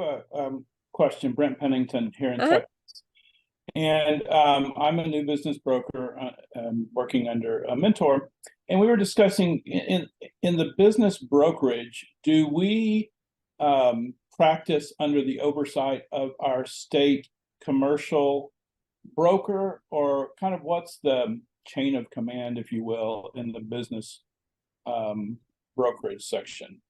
a question. Brent Pennington here in Uh-huh. Texas. And I'm a new business broker working under a mentor. And we were discussing in the business brokerage, do we practice under the oversight of our state commercial broker, or kind of what's the chain of command, if you will, in the business brokerage section?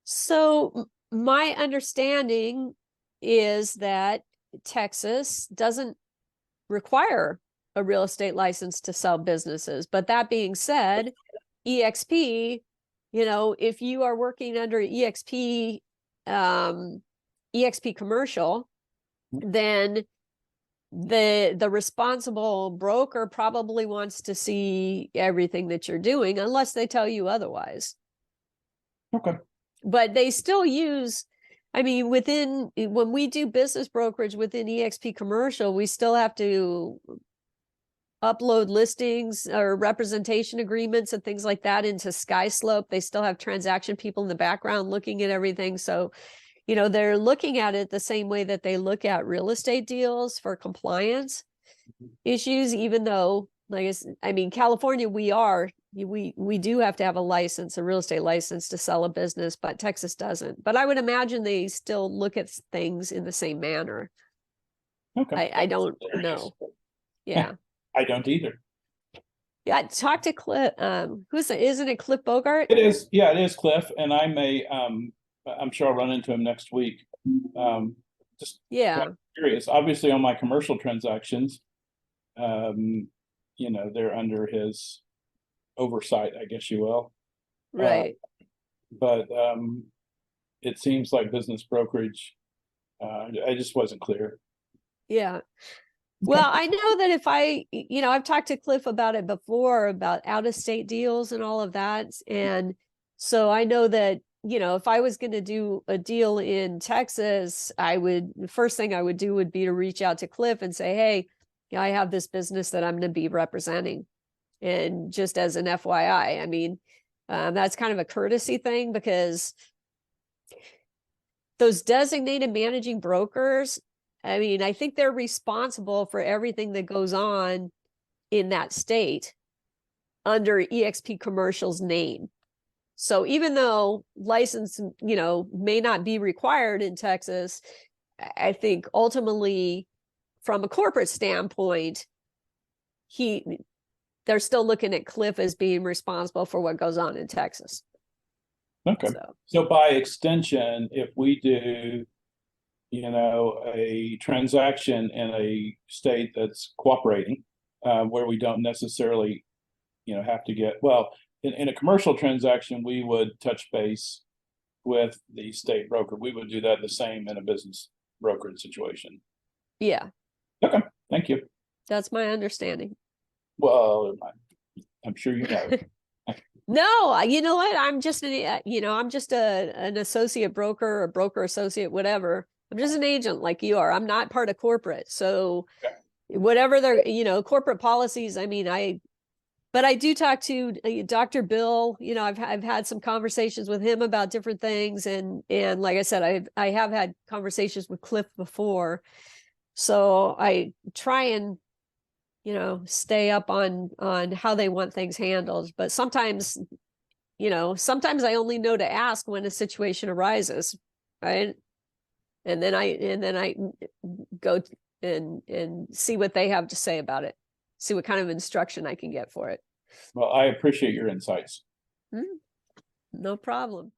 So my understanding is that Texas doesn't require a real estate license to sell businesses. But that being said, EXP, if you are working under EXP commercial, then the responsible broker probably wants to see everything that you're doing, unless they tell you otherwise. Okay. But they still use, when we do business brokerage within EXP commercial, we still have to upload listings or representation agreements and things like that into SkySlope. They still have transaction people in the background looking at everything. So, they're looking at it the same way that they look at real estate deals for compliance issues, even though, California, we do have to have a license, a real estate license to sell a business, but Texas doesn't. But I would imagine they still look at things in the same manner. Okay. I don't know. Yeah. I don't either. Yeah, talk to Cliff. Isn't it Cliff Bogart? It is. Yeah, it is Cliff, and I'm sure I'll run into him next week. Just Yeah. kind of curious. Obviously, on my commercial transactions, they're under his oversight, I guess you will. Right. But it seems like business brokerage, I just wasn't clear. Yeah. Well, I know that I've talked to Cliff about it before, about out-of-state deals and all of that. And so I know that, if I was going to do a deal in Texas, the first thing I would do would be to reach out to Cliff and say, hey, I have this business that I'm going to be representing. And just as an FYI, that's kind of a courtesy thing, because those designated managing brokers, I think they're responsible for everything that goes on in that state under EXP Commercial's name. So even though license, may not be required in Texas, I think ultimately, from a corporate standpoint, they're still looking at Cliff as being responsible for what goes on in Texas. Okay. So by extension, if we do, a transaction in a state that's cooperating, where we don't necessarily, have to get, well, in a commercial transaction, we would touch base with the state broker. We would do that the same in a business brokerage situation. Yeah. Okay. Thank you. That's my understanding. Well, I'm sure you know. No, you know what? I'm just an associate broker, or broker associate, whatever. I'm just an agent like you are. I'm not part of corporate. So whatever their, corporate policies, but I do talk to Dr. Bill. I've had some conversations with him about different things. And like I said, I have had conversations with Cliff before. So I try and, stay up on how they want things handled. But sometimes I only know to ask when a situation arises, right? And then I go and see what they have to say about it. See what kind of instruction I can get for it. Well, I appreciate your insights. No problem.